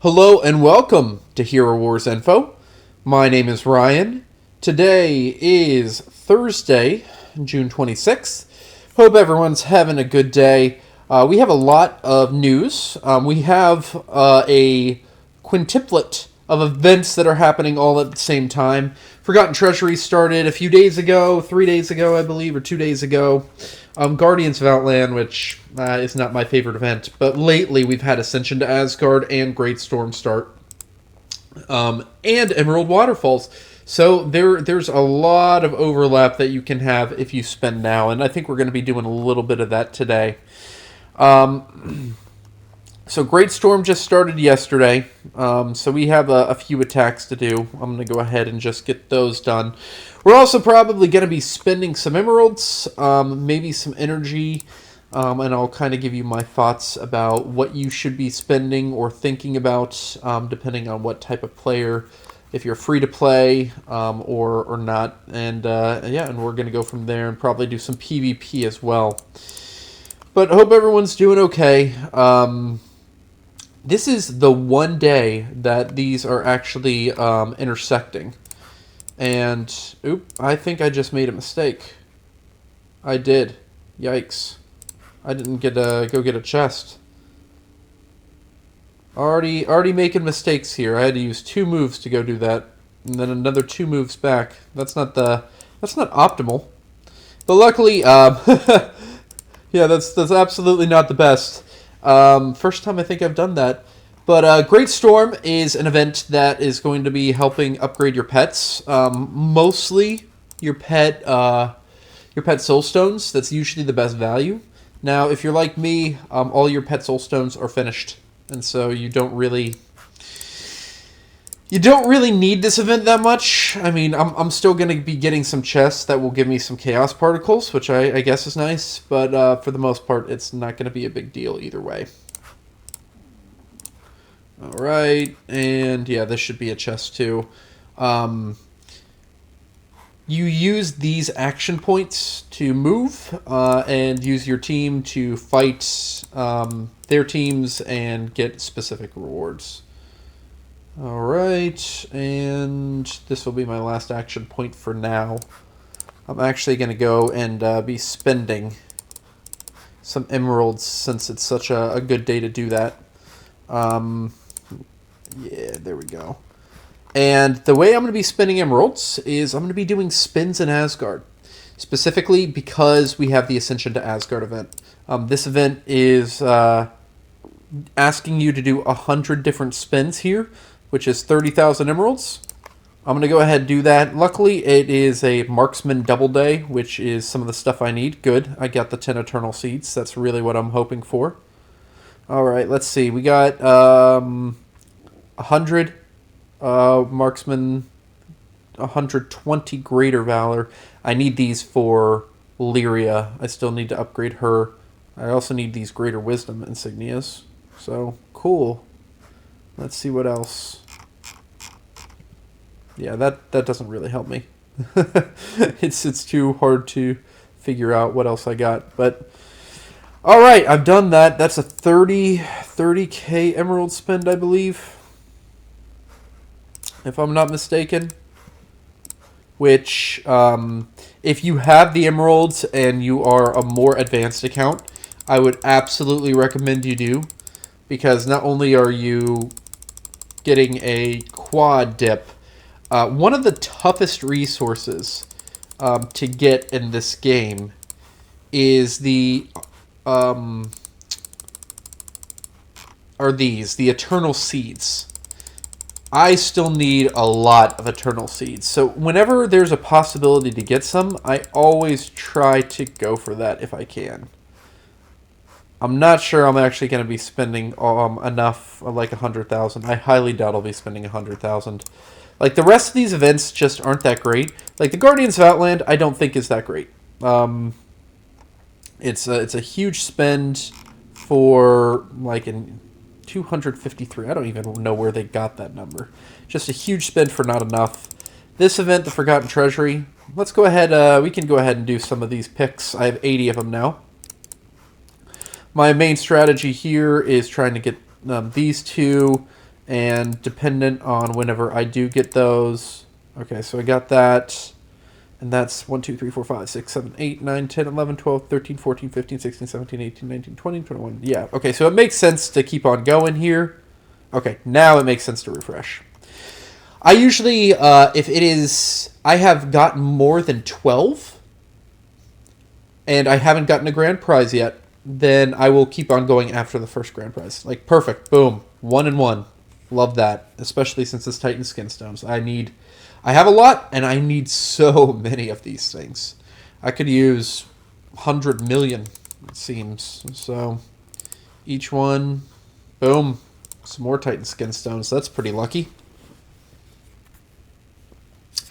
Hello and welcome to Hero Wars Info. My name is Ryan. Today is Thursday, June 26th. Hope everyone's having a good day. We have a lot of news. We have a quintuplet of events that are happening all at the same time. Forgotten Treasury started a few days ago, 3 days ago, I believe, or 2 days ago. Guardians of Outland, which is not my favorite event, but lately we've had Ascension to Asgard and Great Storm start, and Emerald Waterfalls. So there's a lot of overlap that you can have if you spend now, and I think we're going to be doing a little bit of that today. So Great Storm just started yesterday, so we have a few attacks to do. I'm going to go ahead and just get those done. We're also probably going to be spending some emeralds, maybe some energy, and I'll kind of give you my thoughts about what you should be spending or thinking about, depending on what type of player, if you're free to play or not. And and we're going to go from there and probably do some PvP as well. But I hope everyone's doing okay. This is the one day that these are actually intersecting. And, I think I just made a mistake. I did. Yikes. I didn't go get a chest. Already making mistakes here. I had to use 2 moves to go do that. And then another 2 moves back. That's not optimal. But luckily, yeah, that's absolutely not the best. First time I think I've done that. But Great Storm is an event that is going to be helping upgrade your pets. Mostly your pet soul stones. That's usually the best value. Now, if you're like me, all your pet soul stones are finished, and so you don't really need this event that much. I mean, I'm still going to be getting some chests that will give me some chaos particles, which I guess is nice, but for the most part, it's not going to be a big deal either way. Alright, and yeah, this should be a chest too. You use these action points to move, and use your team to fight their teams and get specific rewards. Alright, and this will be my last action point for now. I'm actually going to go and be spending some emeralds since it's such a good day to do that. Yeah, there we go. And the way I'm going to be spending emeralds is I'm going to be doing spins in Asgard. Specifically because we have the Ascension to Asgard event. This event is asking you to do 100 different spins here, which is 30,000 emeralds. I'm going to go ahead and do that. Luckily, it is a marksman double day, which is some of the stuff I need. Good. I got the 10 eternal seeds. That's really what I'm hoping for. Alright, let's see. We got 100 marksman, 120 greater valor. I need these for Lyria. I still need to upgrade her. I also need these greater wisdom insignias. So, cool. Let's see what else. Yeah, that doesn't really help me. It's too hard to figure out what else I got. But alright, I've done that. That's a 30k emerald spend, I believe, if I'm not mistaken. Which, if you have the emeralds and you are a more advanced account, I would absolutely recommend you do. Because not only are you getting a quad dip, one of the toughest resources to get in this game is the Eternal Seeds. I still need a lot of Eternal Seeds. So whenever there's a possibility to get some, I always try to go for that if I can. I'm not sure I'm actually going to be spending enough, like 100,000. I highly doubt I'll be spending 100,000. Like, the rest of these events just aren't that great. Like, the Guardians of Outland, I don't think is that great. It's a huge spend for, like, in 253. I don't even know where they got that number. Just a huge spend for not enough. This event, the Forgotten Treasury, let's go ahead, we can go ahead and do some of these picks. I have 80 of them now. My main strategy here is trying to get these two And dependent on whenever I do get those. Okay, so I got that. And that's 1, 2, 3, 4, 5, 6, 7, 8, 9, 10, 11, 12, 13, 14, 15, 16, 17, 18, 19, 20, 21. Yeah, okay, so it makes sense to keep on going here. Okay, now it makes sense to refresh. I usually, if it is, I have gotten more than 12, and I haven't gotten a grand prize yet, then I will keep on going after the first grand prize. Like, perfect, boom, 1 and 1. Love that, especially since it's Titan Skin Stones. I have a lot, and I need so many of these things. I could use 100 million, it seems. So, each one, boom, some more Titan Skin Stones. That's pretty lucky.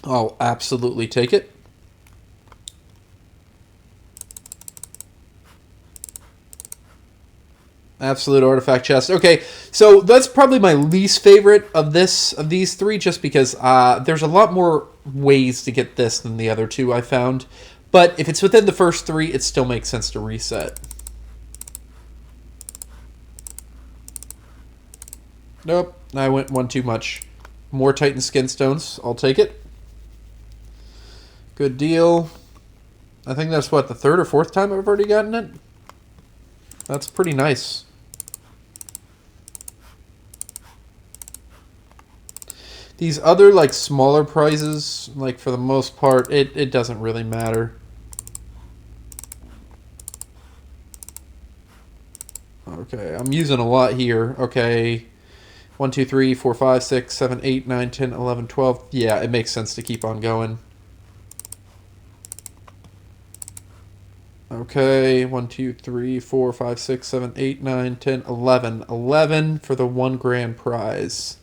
I'll absolutely take it. Absolute artifact chest. Okay, so that's probably my least favorite of these three, just because there's a lot more ways to get this than the other two I found. But if it's within the first three, it still makes sense to reset. Nope, I went one too much. More Titan Skin Stones. I'll take it. Good deal. I think that's, what, the third or fourth time I've already gotten it? That's pretty nice. These other, like, smaller prizes, like, for the most part, it doesn't really matter. Okay, I'm using a lot here. Okay. 1, 2, 3, 4, 5, 6, 7, 8, 9, 10, 11, 12. Yeah, it makes sense to keep on going. Okay, 1, 2, 3, 4, 5, 6, 7, 8, 9, 10, 11. 11 for the one grand prize.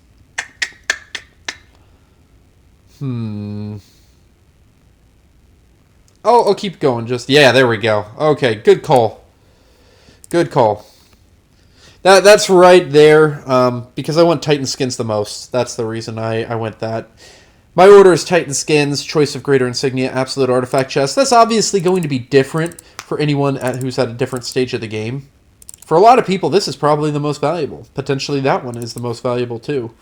Oh, I'll keep going. Yeah, there we go. Okay, good call. Good call. That's right there, because I want Titan Skins the most. That's the reason I went that. My order is Titan Skins, Choice of Greater Insignia, Absolute Artifact Chest. That's obviously going to be different for anyone who's at a different stage of the game. For a lot of people, this is probably the most valuable. Potentially that one is the most valuable too.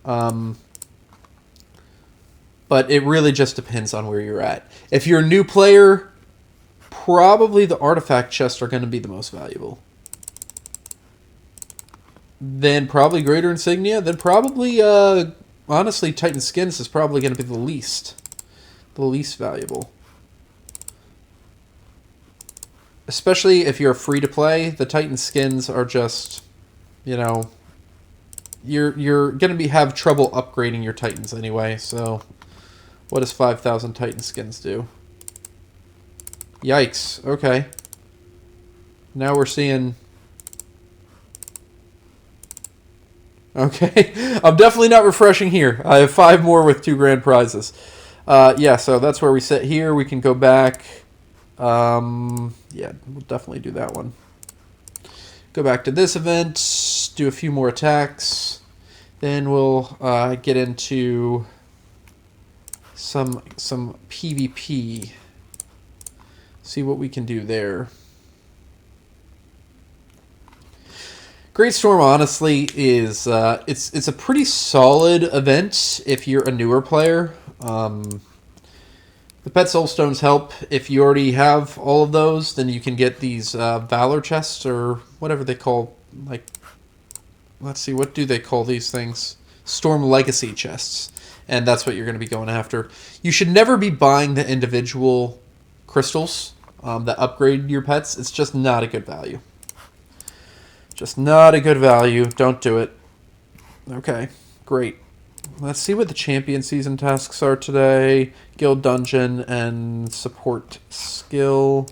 But it really just depends on where you're at. If you're a new player, probably the artifact chests are going to be the most valuable. Then probably Greater Insignia. Then probably, honestly, Titan Skins is probably going to be the least valuable. Especially if you're free to play, the Titan Skins are just, you know, you're going to have trouble upgrading your Titans anyway. So, what does 5,000 Titan Skins do? Yikes. Okay. Now we're seeing... Okay. I'm definitely not refreshing here. I have 5 more with 2 grand prizes. Yeah, so that's where we sit here. We can go back. Yeah, we'll definitely do that one. Go back to this event. Do a few more attacks. Then we'll get into some PvP. See what we can do there. Great Storm, honestly, is it's a pretty solid event if you're a newer player. The Pet Soulstones help. If you already have all of those, then you can get these Valor chests, or whatever they call, like, let's see, what do they call these things? Storm Legacy chests. And that's what you're going to be going after. You should never be buying the individual crystals that upgrade your pets. It's just not a good value. Just not a good value. Don't do it. Okay, great. Let's see what the champion season tasks are today. Guild dungeon and support skill.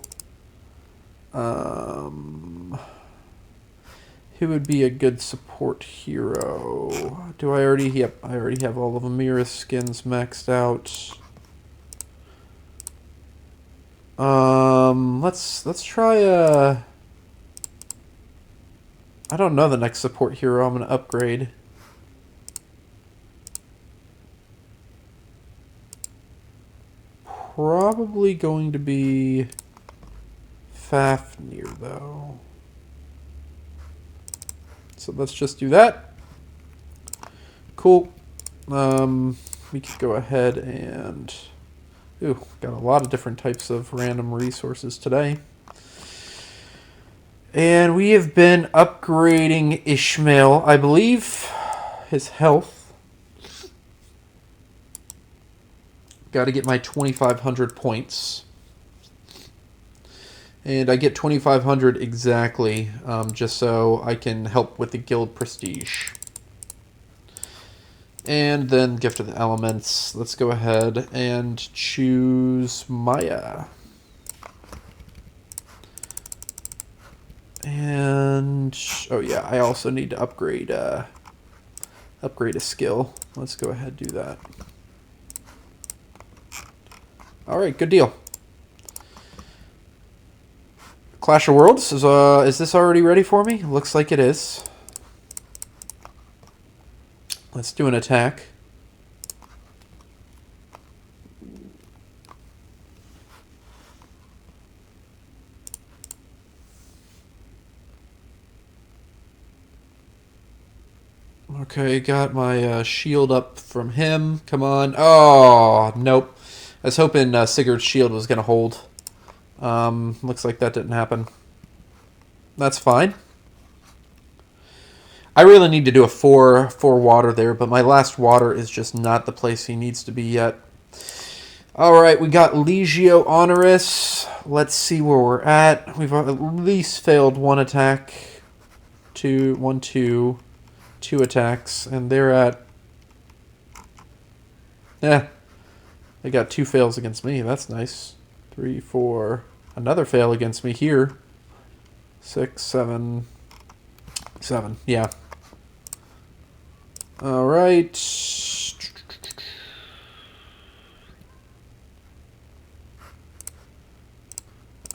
Who would be a good support hero? Do I already? Yep, I already have all of Amira's skins maxed out. Let's try I don't know the next support hero I'm going to upgrade. Probably going to be Fafnir, though. So let's just do that. Cool. We could go ahead and... Ooh, got a lot of different types of random resources today. And we have been upgrading Ishmael, I believe, his health. Got to get my 2,500 points. And I get 2,500 exactly, just so I can help with the guild prestige. And then Gift of the Elements. Let's go ahead and choose Maya. And, oh yeah, I also need to upgrade a skill. Let's go ahead and do that. Alright, good deal. Clash of Worlds, is this already ready for me? Looks like it is. Let's do an attack. Okay, got my shield up from him. Come on. Oh, nope. I was hoping Sigurd's shield was going to hold. Looks like that didn't happen. That's fine. I really need to do a 4 water there, but my last water is just not the place he needs to be yet. Alright, we got Legio Honoris. Let's see where we're at. We've at least failed one attack. Two attacks. And they're at... they got 2 fails against me. That's nice. 3, 4... Another fail against me here. 6, 7... 7, yeah. Alright.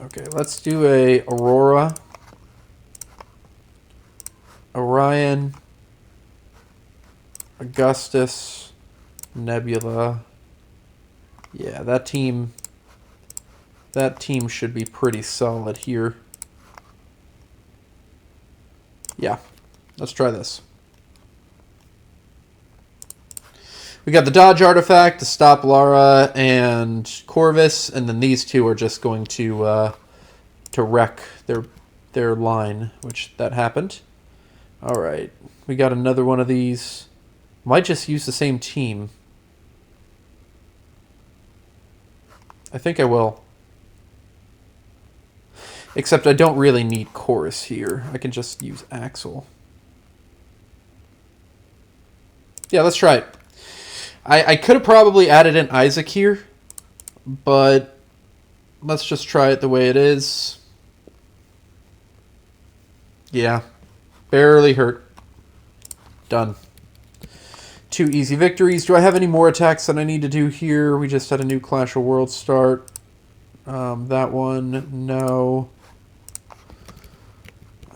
Okay, let's do a Aurora. Orion. Augustus. Nebula. Yeah, that team should be pretty solid here. Yeah, let's try this. We got the dodge artifact to stop Lara and Corvus, and then these two are just going to wreck their line, which that happened. All right, we got another one of these. Might just use the same team. I think I will. Except I don't really need Chorus here. I can just use Axel. Yeah, let's try it. I could have probably added in Isaac here, but let's just try it the way it is. Yeah, barely hurt. Done. 2 easy victories. Do I have any more attacks that I need to do here? We just had a new Clash of Worlds start. That one, no.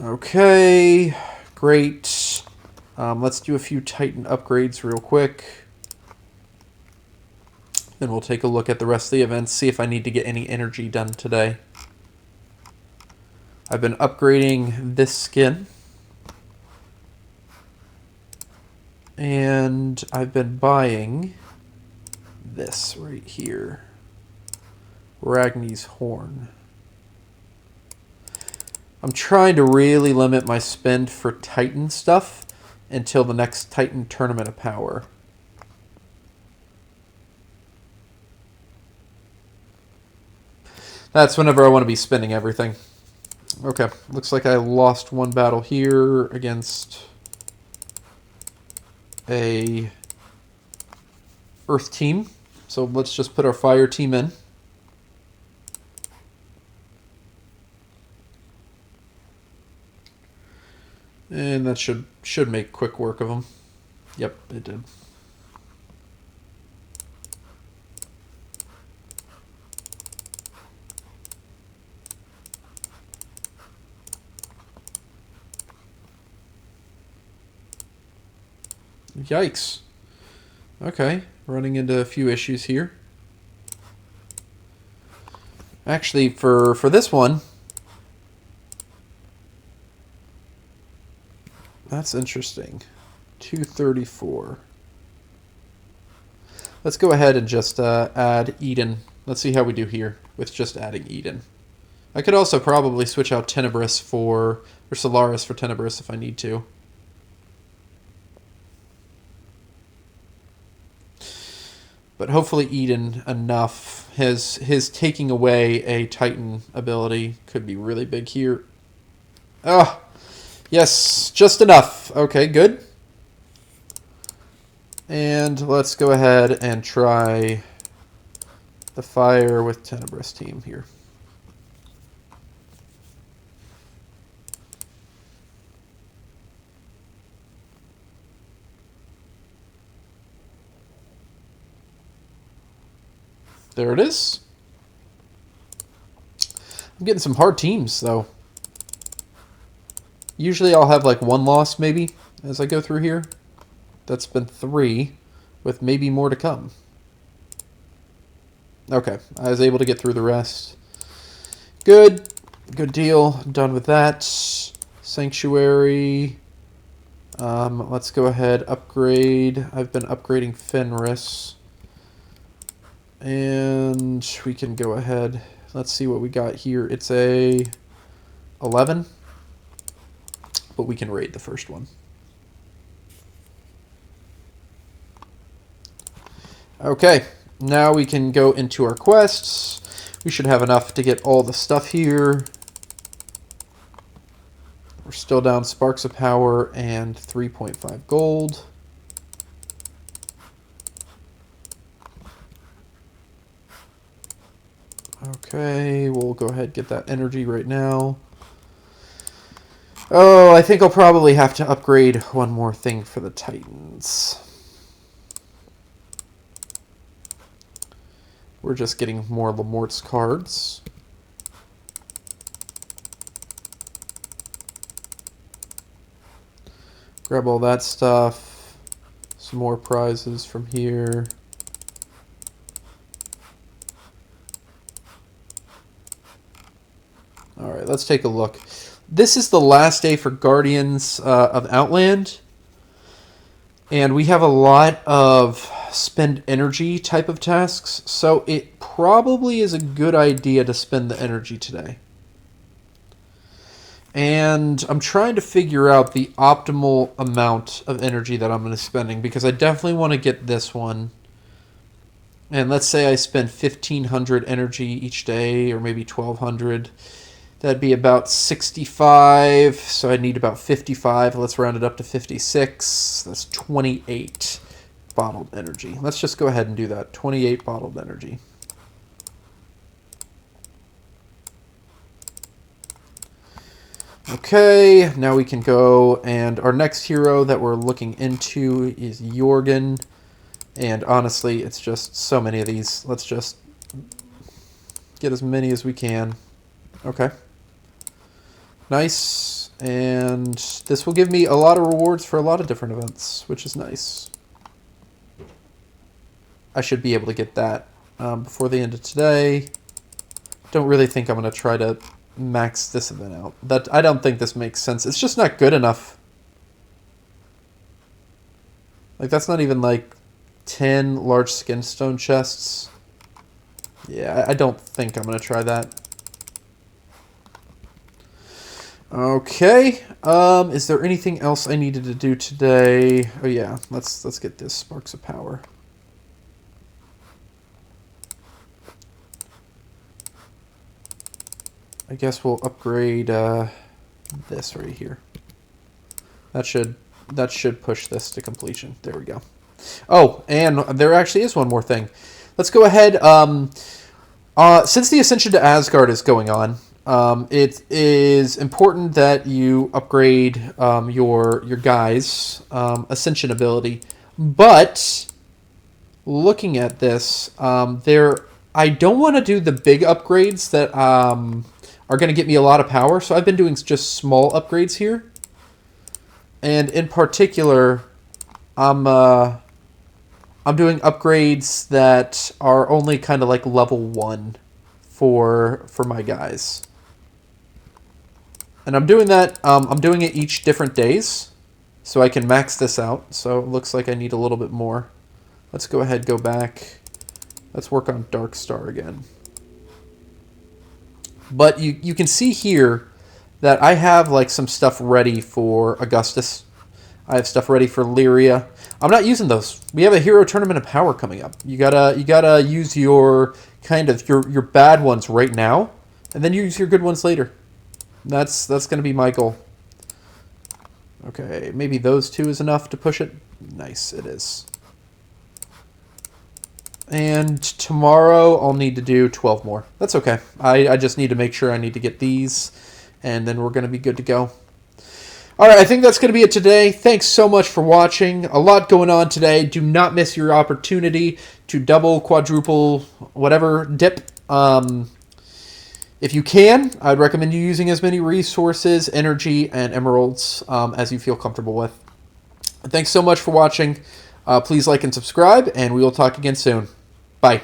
Okay, great. Let's do a few Titan upgrades real quick. Then we'll take a look at the rest of the events, see if I need to get any energy done today. I've been upgrading this skin. And I've been buying this right here. Ragni's Horn. I'm trying to really limit my spend for Titan stuff until the next Titan Tournament of Power. That's whenever I want to be spending everything. Okay, looks like I lost one battle here against a Earth team. So let's just put our Fire team in. And that should make quick work of them. Yep, it did. Yikes. Okay, running into a few issues here. Actually, for this one, that's interesting. 234. Let's go ahead and just add Eden. Let's see how we do here with just adding Eden. I could also probably switch out Tenebris or Solaris for Tenebris if I need to. But hopefully Eden enough. His taking away a Titan ability could be really big here. Oh, yes, just enough. Okay, good. And let's go ahead and try the fire with Tenebris team here. There it is. I'm getting some hard teams, though. Usually I'll have like one loss, maybe, as I go through here. That's been 3, with maybe more to come. Okay, I was able to get through the rest. Good. Good deal. Done with that. Sanctuary. Let's go ahead, upgrade. I've been upgrading Fenris. And we can go ahead. Let's see what we got here. It's a 11. But we can raid the first one. Okay, now we can go into our quests. We should have enough to get all the stuff here. We're still down Sparks of Power and 3.5 gold. Okay, we'll go ahead and get that energy right now. Oh, I think I'll probably have to upgrade one more thing for the Titans. We're just getting more Lamort's cards. Grab all that stuff. Some more prizes from here. Alright, let's take a look. This is the last day for Guardians of Outland. And we have a lot of spend energy type of tasks, so it probably is a good idea to spend the energy today. And I'm trying to figure out the optimal amount of energy that I'm going to be spending, because I definitely want to get this one. And let's say I spend 1,500 energy each day, or maybe 1,200. That'd be about 65, so I need about 55. Let's round it up to 56. That's 28 bottled energy. Let's just go ahead and do that. 28 bottled energy. Okay, now we can go, and our next hero that we're looking into is Jorgen. And honestly, it's just so many of these. Let's just get as many as we can. Okay. Nice. And this will give me a lot of rewards for a lot of different events, which is nice. I should be able to get that before the end of today. Don't really think I'm going to try to max this event out. I don't think this makes sense. It's just not good enough. Like, that's not even like 10 large skin stone chests. Yeah, I don't think I'm going to try that. Okay, is there anything else I needed to do today? Oh yeah, let's get this Sparks of Power. I guess we'll upgrade this right here. That should push this to completion. There we go. Oh, and there actually is one more thing. Let's go ahead. Since the Ascension to Asgard is going on, it is important that you upgrade your guy's Ascension ability. But looking at this, I don't want to do the big upgrades that are going to get me a lot of power. So I've been doing just small upgrades here, and in particular, I'm doing upgrades that are only kind of like level 1 for my guys. And I'm doing that, I'm doing it each different days, so I can max this out. So it looks like I need a little bit more. Let's go ahead, go back. Let's work on Dark Star again. But you can see here that I have like some stuff ready for Augustus. I have stuff ready for Lyria. I'm not using those. We have a Hero Tournament of Power coming up. You gotta use your kind of your bad ones right now, and then use your good ones later. That's gonna be my goal. Okay, maybe those two is enough to push it. Nice, it is. And tomorrow I'll need to do 12 more. That's okay. I just need to make sure I need to get these, and then we're going to be good to go. All right, I think that's going to be it today. Thanks so much for watching. A lot going on today. Do not miss your opportunity to double, quadruple, whatever dip. If you can, I'd recommend you using as many resources, energy, and emeralds as you feel comfortable with. Thanks so much for watching. Please like and subscribe, and we will talk again soon. Bye.